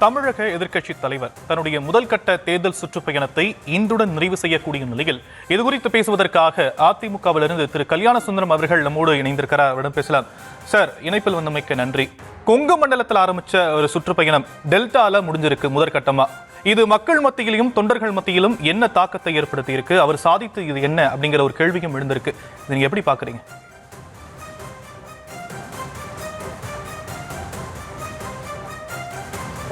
தமிழக எதிர்க்கட்சி தலைவர் தன்னுடைய முதல் கட்ட தேர்தல் சுற்றுப்பயணத்தை இன்றுடன் நிறைவு செய்யக்கூடிய நிலையில் இதுகுறித்து பேசுவதற்காக அதிமுகவிலிருந்து திரு கல்யாண சுந்தரம் அவர்கள் நம்மோடு இணைந்திருக்கிறார். அவரிடம் பேசலாம். சார், இணைப்பில் வந்தமைக்கு நன்றி. கொங்கு மண்டலத்தில் ஆரம்பிச்ச ஒரு சுற்றுப்பயணம் டெல்டால முடிஞ்சிருக்கு முதற்கட்டமா. இது மக்கள் மத்தியிலும் தொண்டர்கள் மத்தியிலும் என்ன தாக்கத்தை ஏற்படுத்தி இருக்கு, அவர் சாதித்து இது என்ன அப்படிங்கிற ஒரு கேள்வியும் எழுந்திருக்கு. நீங்க எப்படி பாக்குறீங்க?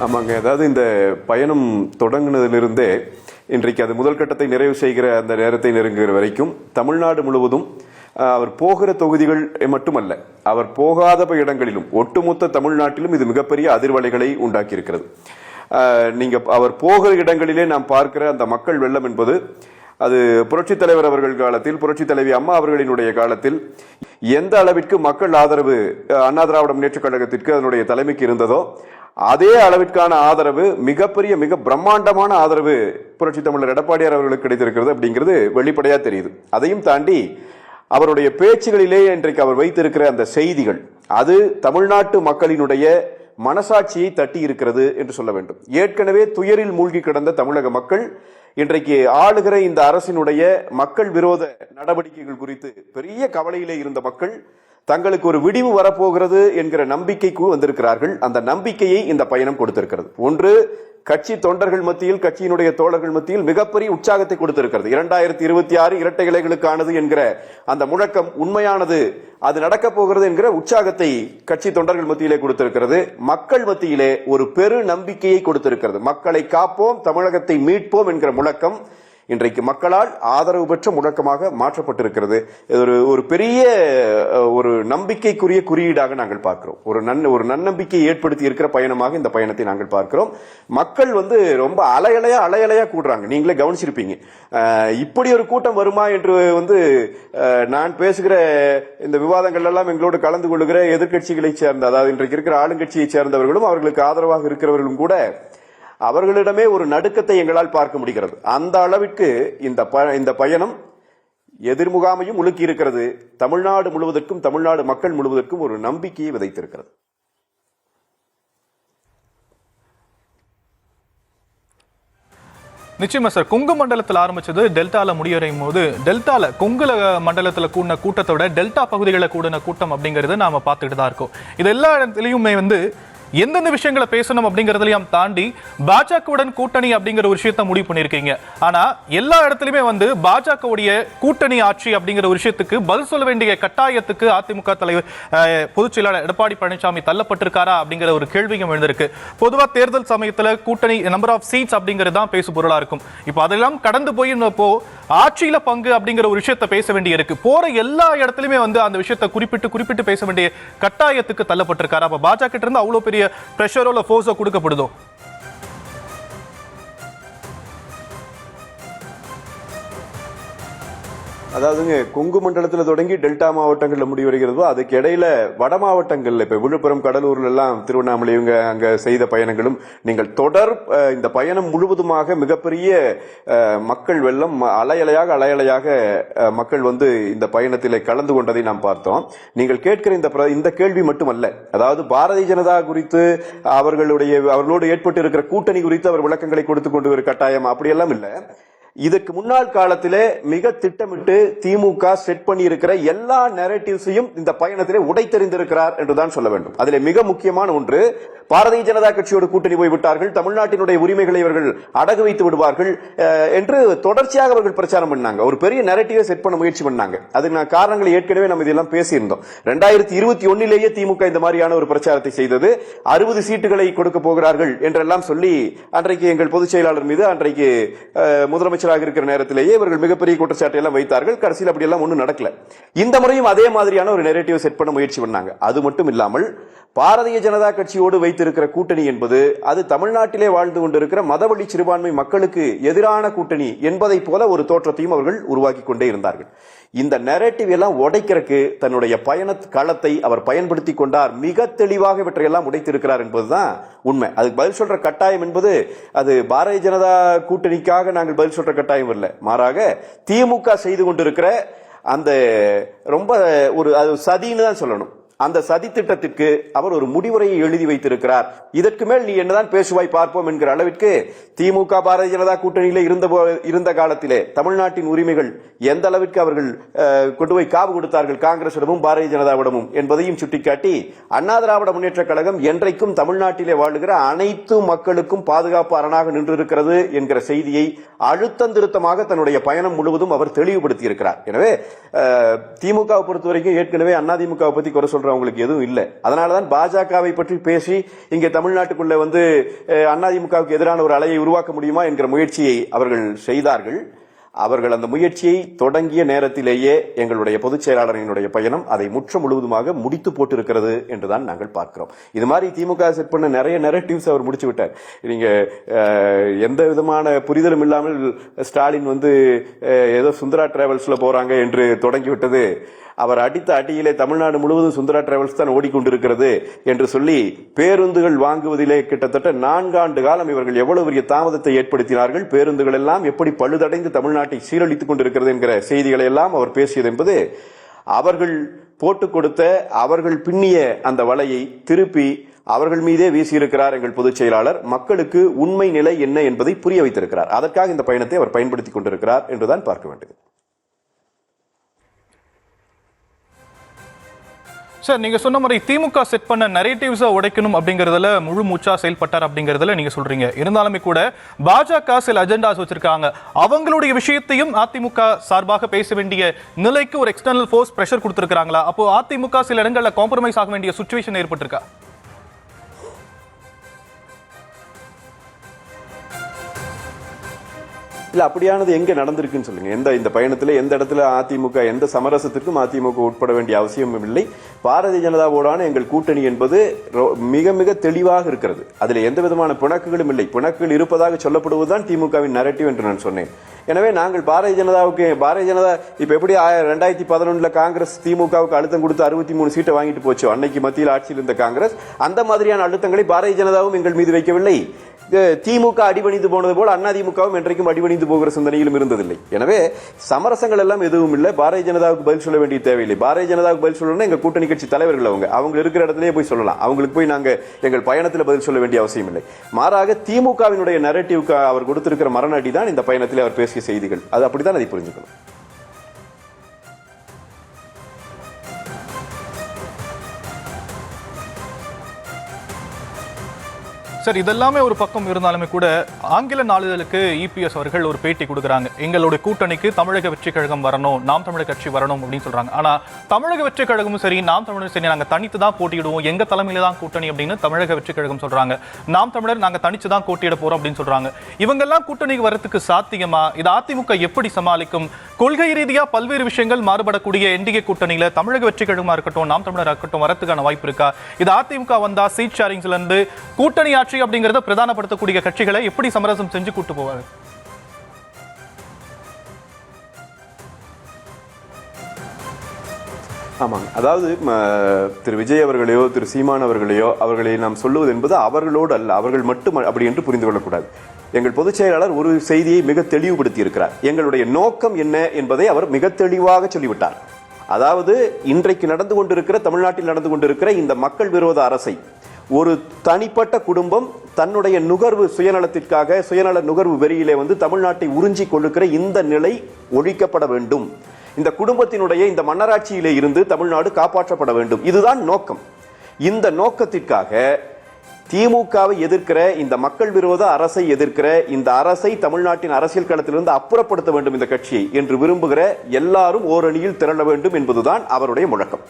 ஆமாங்க, அதாவது இந்த பயணம் தொடங்கினதிலிருந்தே இன்றைக்கு அது முதல் கட்டத்தை நிறைவு செய்கிற அந்த நேரத்தை நெருங்குகிற வரைக்கும் தமிழ்நாடு முழுவதும் அவர் போகிற தொகுதிகள் மட்டுமல்ல, அவர் போகாத இடங்களிலும் ஒட்டுமொத்த தமிழ்நாட்டிலும் இது மிகப்பெரிய அதிர்வலைகளை உண்டாக்கி இருக்கிறது. நீங்க அவர் போகிற இடங்களிலே நாம் பார்க்கிற அந்த மக்கள் வெள்ளம் என்பது அது புரட்சித் தலைவர் அவர்கள் காலத்தில், புரட்சி தலைவி அம்மா அவர்களினுடைய காலத்தில் எந்த அளவிற்கு மக்கள் ஆதரவு அண்ணா திராவிட முன்னேற்ற கழகத்திற்கு அதனுடைய தலைமைக்கு இருந்ததோ அதே அளவிற்கான ஆதரவு, மிகப்பெரிய மிக பிரம்மாண்டமான ஆதரவு புரட்சி தமிழர் எடப்பாடியார் அவர்களுக்கு கிடைத்திருக்கிறது அப்படிங்கிறது வெளிப்படையா தெரியுது. அதையும் தாண்டி அவருடைய பேச்சுகளிலே இன்றைக்கு அவர் வைத்திருக்கிற அந்த செய்திகள், அது தமிழ்நாட்டு மக்களினுடைய மனசாட்சியை தட்டி இருக்கிறது என்று சொல்ல வேண்டும். ஏற்கனவே துயரில் மூழ்கி கிடந்த தமிழக மக்கள் இன்றைக்கு ஆளுகிற இந்த அரசினுடைய மக்கள் விரோத நடவடிக்கைகள் குறித்து பெரிய கவலையிலே இருந்த மக்கள் தங்களுக்கு ஒரு விடிவு வரப்போகிறது என்கிற நம்பிக்கைக்கு வந்திருக்கிறார்கள். அந்த நம்பிக்கையை இந்த பயணம் கொடுத்திருக்கிறது. ஒன்று, கட்சி தொண்டர்கள் மத்தியில், கட்சியினுடைய தோழர்கள் மத்தியில் மிகப்பெரிய உற்சாகத்தை கொடுத்திருக்கிறது. 2026 இரட்டை இலைகளுக்கானது என்கிற அந்த முழக்கம் உண்மையானது, அது நடக்கப் போகிறது என்கிற உற்சாகத்தை கட்சி தொண்டர்கள் மத்தியிலே கொடுத்திருக்கிறது. மக்கள் மத்தியிலே ஒரு பெரு நம்பிக்கையை கொடுத்திருக்கிறது. மக்களை காப்போம், தமிழகத்தை மீட்போம் என்கிற முழக்கம் இன்றைக்கு மக்களால் ஆதரவு பெற்ற முழக்கமாக மாற்றப்பட்டிருக்கிறது. ஒரு பெரிய ஒரு நம்பிக்கைக்குரிய குறியீடாக நாங்கள் பார்க்கிறோம். ஒரு நன்னம்பிக்கை ஏற்படுத்தி இருக்கிற பயணமாக இந்த பயணத்தை நாங்கள் பார்க்கிறோம். மக்கள் ரொம்ப அலையலையா கூடுறாங்க. நீங்களே கவனிச்சிருப்பீங்க. இப்படி ஒரு கூட்டம் வருமா என்று நான் பேசுகிற இந்த விவாதங்கள் எல்லாம் எங்களோடு கலந்து கொள்ளுகிற எதிர்கட்சிகளை சேர்ந்த, அதாவது இன்றைக்கு இருக்கிற ஆளுங்கட்சியை சேர்ந்தவர்களும் அவர்களுக்கு ஆதரவாக இருக்கிறவர்களும் கூட அவர்களிடமே ஒரு நடுக்கத்தை எங்களால் பார்க்க முடிகிறது. அந்த அளவிற்கு இந்த பயணம் எதிர்முகாமையும் உலுக்கி இருக்கிறது. தமிழ்நாடு முழுவதற்கும், தமிழ்நாடு மக்கள் முழுவதற்கும் ஒரு நம்பிக்கையை விதைத்திருக்கிறது. நிச்சயமா சார். கொங்கு மண்டலத்தில் ஆரம்பிச்சது டெல்டால முடிவடையும் போது, டெல்டால கொங்கு மண்டலத்தில் கூடின கூட்டத்தை விட டெல்டா பகுதிகளில் கூடின கூட்டம் அப்படிங்கறத நாம பார்த்துட்டு தான் இருக்கோம். இது எல்லா இடத்துலயுமே எந்தெந்த விஷயங்களை பேசணும் அப்படிங்கறதையும் தாண்டி பாஜகவுடன் கூட்டணி அப்படிங்கிற ஒரு விஷயத்தை முடிவு பண்ணிருக்கீங்க. ஆனா எல்லா இடத்துலயுமே பாஜகவுடைய கூட்டணி ஆட்சி அப்படிங்கிற ஒரு விஷயத்துக்கு பதில் சொல்ல வேண்டிய கட்டாயத்துக்கு அதிமுக தலைவர் பொதுச் செயலாளர் எடப்பாடி பழனிசாமி தள்ளப்பட்டிருக்காரா அப்படிங்கிற ஒரு கேள்வியும் எழுந்திருக்கு. பொதுவா தேர்தல் சமயத்துல கூட்டணி நம்பர் ஆஃப் சீட்ஸ் அப்படிங்கிறது தான் பேசு பொருளா இருக்கும். இப்போ அதெல்லாம் கடந்து போய் ஆட்சியில பங்கு அப்படிங்கிற ஒரு விஷயத்தை பேச வேண்டிய இருக்கு. போற எல்லா இடத்துலயுமே அந்த விஷயத்தை குறிப்பிட்டு பேச வேண்டிய கட்டாயத்துக்கு தள்ளப்பட்டிருக்காரா? அப்ப பாஜக கிட்ட இருந்து அவ்வளவு பெரிய பிரஷரோ இல்ல ஃபோர்ஸோ கொடுக்கப்படுதோ? அதாவதுங்க, கொங்கு மண்டலத்தில் தொடங்கி டெல்டா மாவட்டங்களில் முடிவடைகிறதோ அதுக்கு இடையில வட மாவட்டங்கள்ல, இப்ப விழுப்புரம், கடலூர்ல எல்லாம், திருவண்ணாமலை இவங்க அங்க செய்த பயணங்களும் நீங்கள் தொடர் இந்த பயணம் முழுவதுமாக மிகப்பெரிய மக்கள் வெள்ளம், அலையலையாக மக்கள் இந்த பயணத்தில் கலந்து கொண்டதை நாம் பார்த்தோம். நீங்கள் கேட்கிற இந்த கேள்வி மட்டுமல்ல, அதாவது பாரதிய ஜனதா குறித்து அவர்களோடு ஏற்பட்டு இருக்கிற கூட்டணி குறித்து அவர் விளக்கங்களை கொடுத்துக் கொண்டு ஒரு கட்டாயம் அப்படியெல்லாம் இல்லை. இதுக்கு முன்னாள் காலத்திலே மிக திட்டமிட்டு திமுக செட் பண்ணி இருக்கிற எல்லா நரேட்டிவ்ஸையும் இந்த பயணத்திலே உடைத்தெறிந்திருக்கிறார் என்றுதான் சொல்ல வேண்டும். அதிலே மிக முக்கியமான ஒன்று, பாரதிய ஜனதா கட்சியோடு கூட்டணி போய்விட்டார்கள், தமிழ்நாட்டினுடைய உரிமைகளை இவர்கள் அடகு வைத்து விடுவார்கள் என்று தொடர்ச்சியாக அவர்கள் பிரச்சாரம் பண்ணாங்க. ஒரு பெரிய நரேட்டிவை செட் பண்ண முயற்சி பண்ணாங்க. அதுக்கு காரணங்களை ஏற்கனவே நம்ம இதெல்லாம் பேசியிருந்தோம். 2021 திமுக இந்த மாதிரியான ஒரு பிரச்சாரத்தை செய்தது. 60 சீட்டுகளை கொடுக்க போகிறார்கள் என்றெல்லாம் சொல்லி அன்றைக்கு எங்கள் பொதுச் செயலாளர் மீது அன்றைக்கு முதலமைச்சர் இருக்கிற நேரத்திலேயே இவர்கள் மிகப்பெரிய குற்றச்சாட்டை எல்லாம் வைத்தார்கள். கடைசியில் அப்படி எல்லாம் ஒன்றும் நடக்கல. இந்த முறையும் அதே மாதிரியான ஒரு நெரேட்டிவ் செட் பண்ண முயற்சி பண்ணாங்க. அது மட்டும் இல்லாமல் பாரதிய ஜனதா கட்சியோடு வைத்திருக்கிற கூட்டணி என்பது அது தமிழ்நாட்டிலே வாழ்ந்து கொண்டிருக்கிற மதவழி சிறுபான்மை மக்களுக்கு எதிரான கூட்டணி என்பதை போல ஒரு தோற்றத்தையும் அவர்கள் உருவாக்கி கொண்டே இருந்தார்கள். இந்த நெரேட்டிவ் எல்லாம் உடைக்கிறதுக்கு தன்னுடைய பயண களத்தை அவர் பயன்படுத்தி கொண்டார். மிக தெளிவாக இவற்றையெல்லாம் உடைத்திருக்கிறார் என்பதுதான் உண்மை. அதுக்கு பதில் சொல்ற கட்டாயம் என்பது அது பாரதிய ஜனதா கூட்டணிக்காக நாங்கள் பதில் சொல்ற கட்டாயம் இல்லை. மாறாக திமுக செய்து கொண்டிருக்கிற அந்த ரொம்ப ஒரு சதின்னு தான் சொல்லணும். அந்த சதி திட்டத்திற்கு அவர் ஒரு முடிவுரையை எழுதி வைத்திருக்கிறார். இதற்கு மேல் நீ என்னதான் பேசுவாய் பார்ப்போம் என்கிற அளவிற்கு திமுக பாரதிய ஜனதா கூட்டணியிலே இருந்த காலத்திலே தமிழ்நாட்டின் உரிமைகள் எந்த அளவிற்கு அவர்கள் கொண்டு போய் காவு கொடுத்தார்கள் காங்கிரசிடமும் பாரதிய ஜனதாவிடமும் என்பதையும் சுட்டிக்காட்டி அண்ணா திராவிட முன்னேற்ற கழகம் என்றைக்கும் தமிழ்நாட்டிலே வாழுகிற அனைத்து மக்களுக்கும் பாதுகாப்பு அரணாக நின்றிருக்கிறது என்கிற செய்தியை அழுத்தம் திருத்தமாக தன்னுடைய பயணம் முழுவதும் அவர் தெளிவுபடுத்தி இருக்கிறார். எனவே திமுகவை பொறுத்தவரைக்கும் ஏற்கனவே அதிமுகவை பத்தி குறை சொல்றவங்களுக்கு எதுவும் இல்லை. அதனாலதான் பாஜகவை பற்றி பேசி இங்கே தமிழ்நாட்டுக்குள்ள வந்து அதிமுகவுக்கு எதிரான ஒரு அலையை உருவாக்க முடியுமா என்கிற முயற்சியை அவர்கள் செய்தார்கள். அவர்கள் அந்த முயற்சியை தொடங்கிய நேரத்திலேயே எங்களுடைய பொதுச் செயலாளரினுடைய பயணம் அதை முற்ற முழுவதுமாக முடித்து போட்டிருக்கிறது என்றுதான் நாங்கள் பார்க்கிறோம். இது மாதிரி திமுக செட் பண்ண நிறைய நெரேட்டிவ்ஸ் அவர் முடிச்சு விட்டார். நீங்க எந்த விதமான புரிதலும் இல்லாமல் ஸ்டாலின் வந்து ஏதோ சுந்தரா டிராவல்ஸ்ல போறாங்க என்று தொடங்கிவிட்டது. அவர் அடித்த அடியிலே தமிழ்நாடு முழுவதும் சுந்தரா டிராவல்ஸ் தான் ஓடிக்கொண்டிருக்கிறது என்று சொல்லி பேருந்துகள் வாங்குவதிலே கிட்டத்தட்ட 4 ஆண்டு காலம் இவர்கள் எவ்வளவு பெரிய தாமதத்தை ஏற்படுத்தினார்கள், பேருந்துகள் எல்லாம் எப்படி பழுதடைந்து தமிழ்நாட்டை சீரழித்துக் கொண்டிருக்கிறது என்கிற செய்திகளை எல்லாம் அவர் பேசியது என்பது அவர்கள் போட்டுக் கொடுத்த அவர்கள் பின்னிய அந்த வலையை திருப்பி அவர்கள் மீதே வீசியிருக்கிறார் எங்கள் பொதுச் செயலாளர். மக்களுக்கு உண்மை நிலை என்ன என்பதை புரிய வைத்திருக்கிறார். அதற்காக இந்த பயணத்தை அவர் பயன்படுத்திக் கொண்டிருக்கிறார் என்றுதான் பார்க்க வேண்டியது. சார், நீங்க சொன்ன மாதிரி திமுக செட் பண்ண நரேட்டிவ்ஸை உடைக்கணும் அப்படிங்கறதுல முழு மூச்சா செயல்பட்டார் அப்படிங்கறதுல நீங்க சொல்றீங்க. இருந்தாலுமே கூட பாஜக சில அஜெண்டாஸ் வச்சிருக்காங்க. அவங்களுடைய விஷயத்தையும் அதிமுக சார்பாக பேச வேண்டிய நிலைக்கு ஒரு எக்ஸ்டர்னல் ஃபோர்ஸ் பிரஷர் கொடுத்திருக்காங்களா? அப்போ அதிமுக சில இடங்கள்ல காம்ப்ரமைஸ் ஆக வேண்டிய சிச்சுவேஷன் ஏற்பட்டிருக்கா? இல்ல, அப்படியானது எங்க நடந்திருக்குன்னு சொல்லுங்க. இந்த பயணத்துல எந்த இடத்துல அதிமுக எந்த சமரசத்திற்கும் அதிமுக உட்பட வேண்டிய அவசியமும் இல்லை. பாரதிய ஜனதாவோடான எங்கள் கூட்டணி என்பது மிக மிக தெளிவாக இருக்கிறது. அதில் எந்த விதமான பிணக்குகளும் இல்லை. பிணக்குகள் இருப்பதாக சொல்லப்படுவதுதான் திமுகவின் நரேட்டிவ் என்று நான் சொன்னேன். எனவே நாங்கள் பாரதிய ஜனதா இப்ப எப்படி 2011 காங்கிரஸ் திமுகவுக்கு அழுத்தம் கொடுத்து 63 சீட்டை வாங்கிட்டு போச்சு அன்னைக்கு மத்தியில் ஆட்சியில் இருந்த காங்கிரஸ், அந்த மாதிரியான அழுத்தங்களை பாரதிய ஜனதாவும் எங்கள் மீது வைக்கவில்லை. திமுக அடிபணிந்து போனது போல அதிமுகவும் என்றைக்கும் அடிபணிந்து போகிற சிந்தனையிலும் இருந்ததில்லை. எனவே சமரசங்கள் எல்லாம் எதுவும் இல்லை. பாரதிய ஜனதாவுக்கு பதில் சொல்ல வேண்டிய தேவையில்லை. பாரதிய ஜனதாவுக்கு பதில் சொல்லணும்னா எங்க கூட்டணி கட்சி தலைவர்கள் அவங்க இருக்கிற இடத்திலேயே போய் சொல்லலாம். அவங்களுக்கு போய் நாங்க எங்கள் பயணத்தில் பதில் சொல்ல வேண்டிய அவசியம் இல்லை. மாறாக திமுகவினுடைய நரேட்டிவ்க்கு அவர் கொடுத்திருக்கிற மரணடி தான் இந்த பயணத்தில் அவர் பேசிய செய்திகள். அது அப்படித்தான் அதை புரிஞ்சுக்கணும். சார், இதெல்லாமே ஒரு பக்கம் இருந்தாலுமே கூட ஆங்கில நாளிதழுக்கு இபிஎஸ் அவர்கள் ஒரு பேட்டி கொடுக்குறாங்க. எங்களுடைய கூட்டணிக்கு தமிழக வெற்றி கழகம் வரணும், நாம் தமிழர் கட்சி வரணும் அப்படின்னு சொல்றாங்க. ஆனா தமிழக வெற்றி கழகமும் சரி, நாம் தமிழர் சரி, நாங்க தனித்து தான் போட்டியிடுவோம், எங்க தலைமையில தான் கூட்டணி அப்படின்னு தமிழக வெற்றி கழகம் சொல்றாங்க. நாம் தமிழர் நாங்க தனிச்சு தான் போட்டியிட போறோம் அப்படின்னு சொல்றாங்க. இவங்க எல்லாம் கூட்டணிக்கு வரதுக்கு சாத்தியமா? இது அதிமுக எப்படி சமாளிக்கும்? கொள்கை ரீதியா பல்வேறு விஷயங்கள் மாறுபடக்கூடிய என்டிஏ கூட்டணியில தமிழக வெற்றி கழகமா இருக்கட்டும், நாம் தமிழர் இருக்கட்டும் வரதுக்கான வாய்ப்பு இருக்கா? இது அதிமுக வந்தா சீட் ஷேரிங்ஸ்ல இருந்து கூட்டணி ஆட்சி அப்படிங்கறத பிரதானப்படுத்தக்கூடிய கட்சிகளை எப்படி சமரசம் செஞ்சு கூட்டு போவாங்க? ஆமாங்க, அதாவது திரு விஜய் அவர்களையோ திரு சீமான் அவர்களையோ அவர்களை நாம் சொல்லுவது என்பது அவர்களோடு அல்ல, அவர்கள் மட்டும் அப்படி என்று புரிந்து கொள்ளக்கூடாது. எங்கள் பொதுச் செயலாளர் ஒரு செய்தியை மிக தெளிவுபடுத்தி இருக்கிறார். எங்களுடைய நோக்கம் என்ன என்பதை அவர் மிக தெளிவாக சொல்லிவிட்டார். அதாவது இன்றைக்கு நடந்து கொண்டிருக்கிற தமிழ்நாட்டில் நடந்து கொண்டிருக்கிற இந்த மக்கள் விரோத அரசை ஒரு தனிப்பட்ட குடும்பம் தன்னுடைய நுகர்வு சுயநலத்திற்காக சுயநல நுகர்வு வெறியிலே தமிழ்நாட்டை உறிஞ்சி கொள்ளுகிற இந்த நிலை ஒழிக்கப்பட வேண்டும். இந்த குடும்பத்தினுடைய இந்த மன்னராட்சியிலே இருந்து தமிழ்நாடு காப்பாற்றப்பட வேண்டும். இதுதான் நோக்கம். இந்த நோக்கத்திற்காக திமுகவை எதிர்க்கிற இந்த மக்கள் விரோத அரசை எதிர்க்கிற இந்த அரசை தமிழ்நாட்டின் அரசியல் களத்திலிருந்து அப்புறப்படுத்த வேண்டும் இந்த கட்சியை என்று விரும்புகிற எல்லாரும் ஓரணியில் திரள வேண்டும் என்பதுதான் அவருடைய முழக்கம்.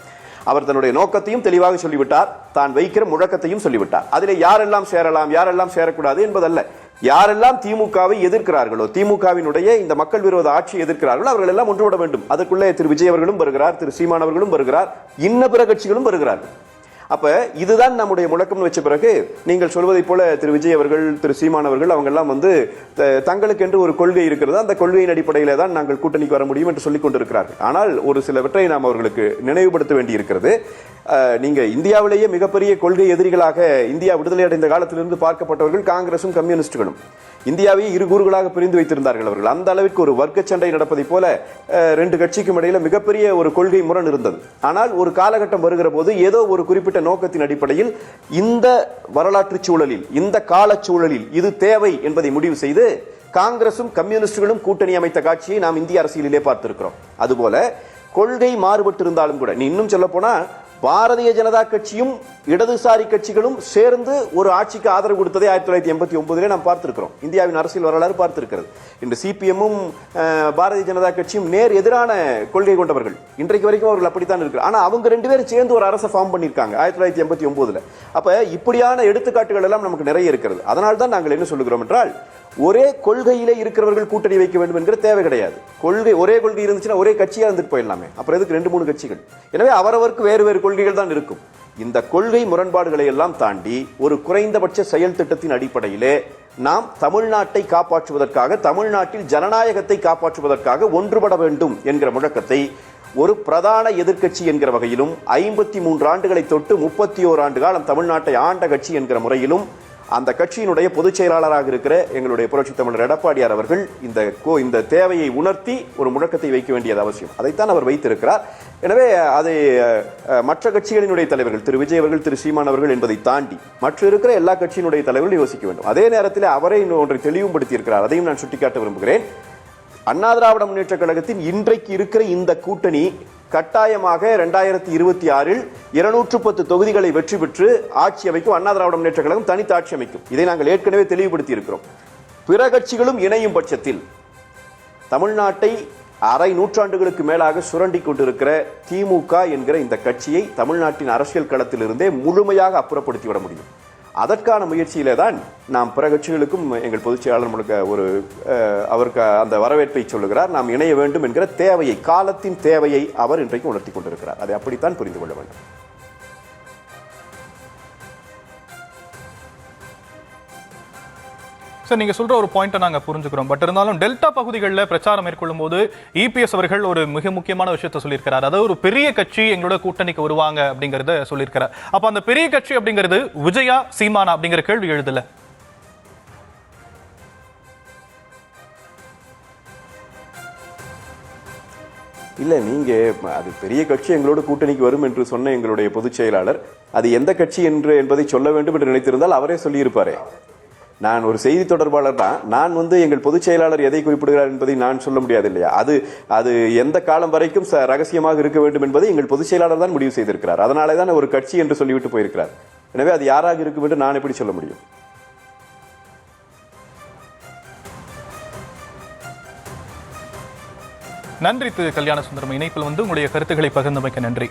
அவர் தன்னுடைய நோக்கத்தையும் தெளிவாக சொல்லிவிட்டார், தான் வைக்கிற முழக்கத்தையும் சொல்லிவிட்டார். அதிலே யாரெல்லாம் சேரலாம் யாரெல்லாம் சேரக்கூடாது என்பதல்ல. யாரெல்லாம் திமுகவை எதிர்க்கிறார்களோ, திமுகவினுடைய இந்த மக்கள் விரோத ஆட்சியை எதிர்க்கிறார்களோ அவர்கள் எல்லாம் ஒன்றுபட வேண்டும். அதற்குள்ளே திரு விஜய் அவர்களும் வருகிறார், திரு சீமான் அவர்களும் வருகிறார், இன்ன பிற கட்சிகளும் வருகிறார்கள். அப்ப இதுதான் நம்முடைய முழக்கம்னு வச்ச பிறகு நீங்கள் சொல்வதை போல திரு விஜய் அவர்கள் திரு சீமான் அவர்கள் அவங்க எல்லாம் தங்களுக்கு என்று ஒரு கொள்கை இருக்கிறது, அந்த கொள்கையின் அடிப்படையில தான் நாங்கள் கூட்டணிக்கு வர முடியும் என்று சொல்லிக் கொண்டிருக்கிறார்கள். ஆனால் ஒரு சிலவற்றை நாம் அவர்களுக்கு நினைவுபடுத்த வேண்டி இருக்கிறது. நீங்க இந்தியாவிலேயே மிகப்பெரிய கொள்கை எதிரிகளாக இந்தியா விடுதலை அடைந்த காலத்திலிருந்து பார்க்கப்பட்டவர்கள் காங்கிரசும் கம்யூனிஸ்டுகளும். இந்தியாவை இரு கூறுகளாக பிரிந்து வைத்திருந்தார்கள் அவர்கள். அந்த அளவிற்கு ஒரு வர்க்க சண்டை நடப்பதை போல ரெண்டு கட்சிக்கும் இடையில மிகப்பெரிய ஒரு கொள்கை முரண் இருந்தது. ஆனால் ஒரு காலகட்டம் வருகிற போது ஏதோ ஒரு குறிப்பிட்ட நோக்கத்தின் அடிப்படையில் இந்த வரலாற்று சூழலில், இந்த கால சூழலில் இது தேவை என்பதை முடிவு செய்து காங்கிரசும் கம்யூனிஸ்டுகளும் கூட்டணி அமைத்த காட்சியை நாம் இந்திய அரசியலிலே பார்த்திருக்கிறோம். அதுபோல கொள்கை மாறுபட்டு இருந்தாலும் கூட, நீ இன்னும் சொல்ல போனா பாரதிய ஜனதா கட்சியும் இடதுசாரி கட்சிகளும் சேர்ந்து ஒரு ஆட்சிக்கு ஆதரவு கொடுத்ததை 1989 நாம் பார்த்திருக்கிறோம். இந்தியாவின் அரசியல் வரலாறு பார்த்திருக்கிறது. இன்று சிபிஎம்மும் பாரதிய ஜனதா கட்சியும் நேர் எதிரான கொள்கை கொண்டவர்கள். இன்றைக்கு வரைக்கும் அவர்கள் அப்படித்தான் இருக்கு. ஆனா அவங்க ரெண்டு பேரும் சேர்ந்து ஒரு அரசை ஃபார்ம் பண்ணிருக்காங்க 1989. அப்ப இப்படியான எடுத்துக்காட்டுகள் எல்லாம் நமக்கு நிறைய இருக்கிறது. அதனால் தான் நாங்கள் என்ன சொல்லுகிறோம் என்றால், ஒரே கொள்கையிலே இருக்கிறவர்கள் கூட்டணி வைக்க வேண்டும் என்கிற தேவை கிடையாது. ஒரே கொள்கை இருந்துச்சுன்னா ஒரே கட்சியா இருந்துட்டு போயிடலாமே. அப்புறம் எதுக்கு 2-3 கட்சிகள்? எனவே அவரவருக்கு வேறு வேறு கொள்கைகள் தான் இருக்கும். இந்த கொள்கை முரண்பாடுகளை எல்லாம் தாண்டி ஒரு குறைந்தபட்ச செயல் திட்டத்தின் அடிப்படையிலே நாம் தமிழ்நாட்டை காப்பாற்றுவதற்காக, தமிழ்நாட்டில் ஜனநாயகத்தை காப்பாற்றுவதற்காக ஒன்றுபட வேண்டும் என்கிற முழக்கத்தை ஒரு பிரதான எதிர்க்கட்சி என்கிற வகையிலும், 53 ஆண்டுகளை தொட்டு 31 ஆண்டு காலம் தமிழ்நாட்டை ஆண்ட கட்சி என்கிற முறையிலும் அந்த கட்சியினுடைய பொதுச் செயலாளராக இருக்கிற எங்களுடைய புரட்சி தமிழர் எடப்பாடியார் அவர்கள் இந்த தேவையை உணர்த்தி ஒரு முழக்கத்தை வைக்க வேண்டியது அவசியம். அதைத்தான் அவர் வைத்திருக்கிறார். எனவே அதை மற்ற கட்சிகளினுடைய தலைவர்கள், திரு விஜய் அவர்கள், திரு சீமான் அவர்கள் என்பதை தாண்டி மற்ற இருக்கிற எல்லா கட்சியினுடைய தலைவர்கள் யோசிக்க வேண்டும். அதே நேரத்தில் அவரை ஒன்றை தெளிவுபடுத்தி இருக்கிறார். அதையும் நான் சுட்டிக்காட்ட விரும்புகிறேன். அண்ணா திராவிட முன்னேற்ற கழகத்தின் இன்றைக்கு இருக்கிற இந்த கூட்டணி கட்டாயமாக 2026 210 தொகுதிகளை வெற்றி பெற்று ஆட்சி அமைக்கும். அண்ணா திராவிட முன்னேற்ற கழகம் தனித்து ஆட்சி அமைக்கும். இதை நாங்கள் ஏற்கனவே தெளிவுபடுத்தி இருக்கிறோம். பிற கட்சிகளும் இணையும் பட்சத்தில் தமிழ்நாட்டை அரை நூற்றாண்டுகளுக்கு மேலாக சுரண்டி கொண்டிருக்கிற திமுக என்கிற இந்த கட்சியை தமிழ்நாட்டின் அரசியல் களத்திலிருந்தே முழுமையாக அப்புறப்படுத்திவிட முடியும். அதற்கான முயற்சியிலே தான் நாம் பிற கட்சிகளுக்கும் எங்கள் பொதுச் செயலாளர் முழுக்க அவருக்கு அந்த வரவேற்பை சொல்லுகிறார். நாம் இணைய வேண்டும் என்கிற தேவையை, காலத்தின் தேவையை அவர் இன்றைக்கு உணர்த்தி கொண்டிருக்கிறார். அதை அப்படித்தான் புரிந்து கொள்ள வேண்டும். சார், நீங்க சொல்ற ஒரு பாயிண்ட்டை நாங்க புரிஞ்சுக்கிறோம். பட் இருந்தாலும் டெல்டா பகுதிகளில் பிரச்சாரம் மேற்கொள்ளும் போது இபிஎஸ் அவர்கள் ஒரு மிக முக்கியமான விஷயத்தை சொல்லியிருக்கிறார். அதாவது ஒரு பெரிய கட்சி எங்களோட கூட்டணிக்கு வருவாங்க அப்படிங்கறத சொல்லியிருக்கிறார். அப்ப அந்த பெரிய கட்சி அப்படிங்கிறது விஜயா, சீமானா அப்படிங்கிற கேள்வி எழுதல. இல்ல, நீங்க அது பெரிய கட்சி எங்களோட கூட்டணிக்கு வரும் என்று சொன்ன எங்களுடைய பொதுச் செயலாளர் அது எந்த கட்சி என்பதை சொல்ல வேண்டும் என்று நினைத்திருந்தால் அவரே சொல்லியிருப்பாரே. நான் ஒரு செய்தி தொடர்பாளர் தான். நான் எங்கள் பொதுச் செயலாளர் எதை குறிப்பிடுகிறார் என்பதை நான் சொல்ல முடியாது இல்லையா? அது எந்த காலம் வரைக்கும் ரகசியமாக இருக்க வேண்டும் என்பதை எங்கள் பொதுச் செயலாளர் தான் முடிவு செய்திருக்கிறார். அதனாலே தான் ஒரு கட்சி என்று சொல்லிவிட்டு போயிருக்கிறார். எனவே அது யாராக இருக்கும் என்று நான் எப்படி சொல்ல முடியும்? நன்றி திரு கல்யாண சுந்தரம். இணைப்பில் உங்களுடைய கருத்துக்களை பகிர்ந்தமைக்க நன்றி.